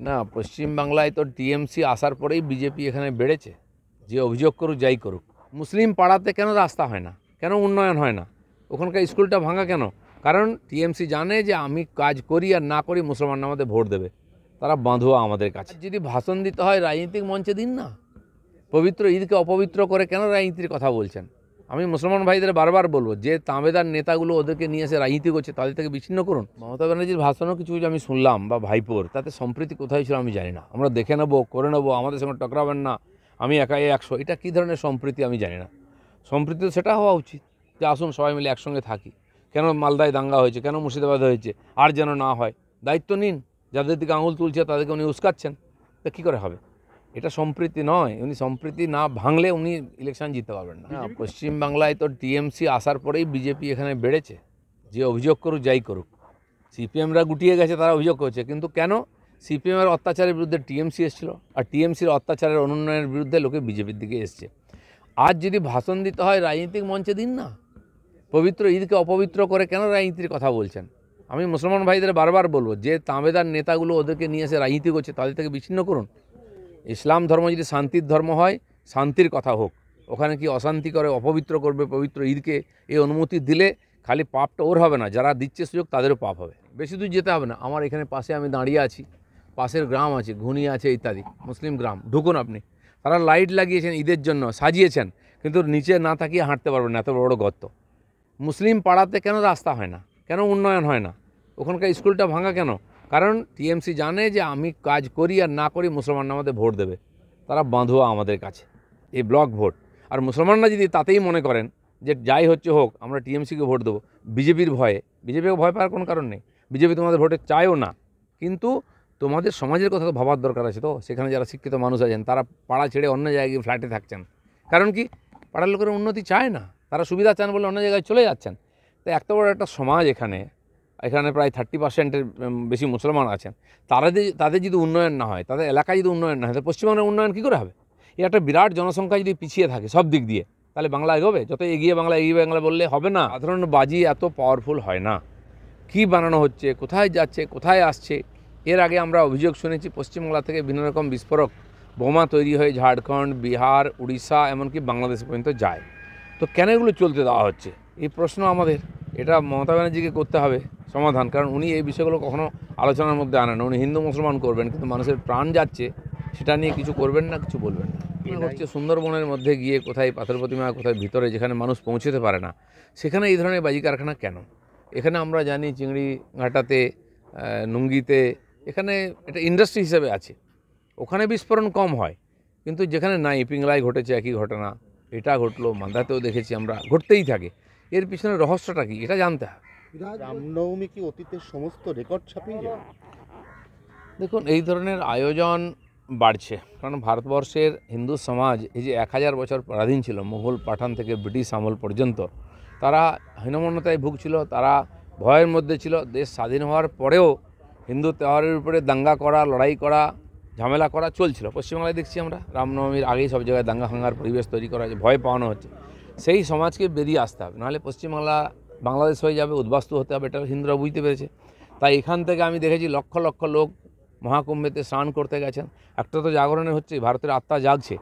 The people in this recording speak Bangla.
না, পশ্চিমবাংলায় তো টিএমসি আসার পরেই বিজেপি এখানে বেড়েছে। যে অভিযোগ করুক যাই করুক, মুসলিম পাড়াতে কেন রাস্তা হয় না, কেন উন্নয়ন হয় না, ওখানকার স্কুলটা ভাঙা কেন? কারণ টিএমসি জানে যে আমি কাজ করি আর না করি মুসলমান আমাদের ভোট দেবে, তারা বাঁধুয়া আমাদের কাছে। যদি ভাষণ দিতে হয় রাজনৈতিক মঞ্চে দিন না, পবিত্র ঈদকে অপবিত্র করে কেন রাজনীতির কথা বলছেন? আমি মুসলমান ভাইদের বারবার বলবো, যে তাঁবেদার নেতাগুলো ওদেরকে নিয়ে এসে রাজনীতি করছে তাদের থেকে বিচ্ছিন্ন করুন। মমতা ব্যানার্জির ভাষণও কিছু আমি শুনলাম, বা ভাইপোর, তাতে সম্প্রীতি কোথায় ছিল আমি জানি না। আমরা দেখে নেবো, করে নেবো, আমাদের সঙ্গে টকরাবেন না, আমি একাই 100, এটা কী ধরনের সম্প্রীতি আমি জানি না। সম্প্রীতি তো সেটা হওয়া উচিত যে আসুন সবাই মিলে একসঙ্গে থাকি। কেন মালদায় দাঙ্গা হয়েছে, কেন মুর্শিদাবাদে হয়েছে, আর যেন না হয়, দায়িত্ব নিন। যাদের দিকে আঙুল তুলছে তাদেরকে উনি উস্কাচ্ছেন, তা কী করে হবে? এটা সম্প্রীতি নয়। উনি সম্প্রীতি না ভাঙলে উনি ইলেকশন জিততে পারবেন না। পশ্চিমবাংলায় তো টিএমসি আসার পরেই বিজেপি এখানে বেড়েছে। যে অভিযোগ করুক যাই করুক, সিপিএমরা গুটিয়ে গেছে, তারা অভিযোগ করছে, কিন্তু কেন? সিপিএমের অত্যাচারের বিরুদ্ধে টিএমসি এসেছিল, আর টিএমসির অত্যাচারের অনুন্নয়নের বিরুদ্ধে লোকে বিজেপির দিকে এসছে। আজ যদি ভাষণ দিতে হয় রাজনৈতিক মঞ্চে দিন না, পবিত্র ঈদকে অপবিত্র করে কেন রাজনীতির কথা বলছেন? আমি মুসলমান ভাইদের বারবার বলবো, যে তাঁবেদার নেতাগুলো ওদেরকে নিয়ে এসে রাজনীতি করছে তাদের থেকে বিচ্ছিন্ন করুন। ইসলাম ধর্ম যদি শান্তির ধর্ম হয়, শান্তির কথা হোক। ওখানে কি অশান্তি করে, অপবিত্র করবে পবিত্র ঈদকে, এই অনুমতি দিলে খালি পাপটা ওর হবে না, যারা দিচ্ছে সুযোগ তাদেরও পাপ হবে। বেশি দূর যেতে হবে না, আমার এখানে পাশে আমি দাঁড়িয়ে আছি, পাশের গ্রাম আছে, ঘুনি আছে ইত্যাদি মুসলিম গ্রাম, ঢুকুন আপনি। তারা লাইট লাগিয়েছেন ঈদের জন্য, সাজিয়েছেন, কিন্তু নিচে না তাকিয়ে হাঁটতে পারবেন না, এত বড় গর্ত। মুসলিম পাড়াতে কেন রাস্তা হয় না, কেন উন্নয়ন হয় না, ওখানকার স্কুলটা ভাঙা কেন? কারণ টিএমসি জানে যে আমি কাজ করি আর না করি মুসলমান আমাদের ভোট দেবে, তারা বাঁধুয়া আমাদের কাছে, এই ব্লক ভোট। আর মুসলমানরা যদি তাতেই মনে করেন যে যাই হচ্ছে হোক আমরা টিএমসিকে ভোট দেবো, বিজেপির ভয়ে, বিজেপিকে ভয় পাওয়ার কোনো কারণ নেই। বিজেপি তোমাদের ভোটে চায়ও না, কিন্তু তোমাদের সমাজের কথা তো ভাবার দরকার আছে। তো সেখানে যারা শিক্ষিত মানুষ আছেন তারা পাড়া ছেড়ে অন্য জায়গায় ফ্ল্যাটে থাকছেন, কারণ কি? পাড়ার লোকের উন্নতি চায় না, তারা সুবিধা চান বলে অন্য জায়গায় চলে যাচ্ছেন। তো এত বড় একটা সমাজ এখানে প্রায় 30%-এর বেশি মুসলমান আছেন, তাদের যদি উন্নয়ন না হয়, তাদের এলাকায় যদি উন্নয়ন না হয়, তাহলে পশ্চিমবঙ্গের উন্নয়ন কী করে হবে? এই একটা বিরাট জনসংখ্যা যদি পিছিয়ে থাকে সব দিক দিয়ে, তাহলে বাংলা এগোবে? যত এগিয়ে বাংলা বললে হবে না। সাধারণ বাজি এত পাওয়ারফুল হয় না। কি বানানো হচ্ছে, কোথায় যাচ্ছে, কোথায় আসছে? এর আগে আমরা অভিযোগ শুনেছি পশ্চিমবাংলা থেকে বিভিন্ন রকম বিস্ফোরক বোমা তৈরি হয়ে ঝাড়খণ্ড, বিহার, উড়িষ্যা, এমনকি বাংলাদেশ পর্যন্ত যায়। তো কেন এগুলো চলতে দেওয়া হচ্ছে? এই প্রশ্ন আমাদের, এটা মমতা ব্যানার্জিকে করতে হবে সমাধান, কারণ উনি এই বিষয়গুলো কখনো আলোচনার মধ্যে আনেন না। উনি হিন্দু মুসলমান করবেন, কিন্তু মানুষের প্রাণ যাচ্ছে সেটা নিয়ে কিছু করবেন না, কিছু বলবেন না। হচ্ছে সুন্দরবনের মধ্যে গিয়ে কোথায় পাথর প্রতিমা, কোথায় ভিতরে যেখানে মানুষ পৌঁছতে পারে না, সেখানে এই ধরনের বাজি কারখানা কেন? এখানে আমরা জানি চিংড়ি ঘাটাতে, নুঙ্গিতে, এখানে এটা ইন্ডাস্ট্রি হিসেবে আছে, ওখানে বিস্ফোরণ কম হয়। কিন্তু যেখানে নাই, পিংলায় ঘটেছে একই ঘটনা, এটা ঘটলো, মালদাতেও দেখেছি আমরা, ঘটতেই থাকে। এর পিছনে রহস্যটা কি, এটা জানতে হবে। রামনবমী কি অতীতের সমস্ত রেকর্ড ছাপিয়ে যায়? দেখুন, এই ধরনের আয়োজন বাড়ছে, কারণ ভারতবর্ষের হিন্দু সমাজ এই যে 1000 বছর পরাধীন ছিল, মুঘল পাঠান থেকে ব্রিটিশ আমল পর্যন্ত, তারা হীনমন্যতায় ভুগছিল, তারা ভয়ের মধ্যে ছিল। দেশ স্বাধীন হওয়ার পরেও হিন্দু ত্যোহারের উপরে দাঙ্গা করা, লড়াই করা, ঝামেলা করা চলছিল। পশ্চিমবাংলায় দেখছি আমরা রামনবমীর আগেই সব জায়গায় দাঙ্গা হাঙ্গার পরিবেশ তৈরি করা হয়েছে, ভয় পাওয়ানো হচ্ছে। সেই সমাজকে বেরিয়ে আসতে হবে, নাহলে পশ্চিমবাংলা বাংলাদেশ হয়ে যাবে, উদ্বাস্তু হতে হবে, এটা হিন্দুরা বুঝতে পেরেছে। তাই এখান থেকে আমি দেখেছি লক্ষ লক্ষ লোক মহাকুম্ভেতে স্নান করতে গেছেন। একটা তো জাগরণে হচ্ছে, ভারতের আত্মা জাগছে।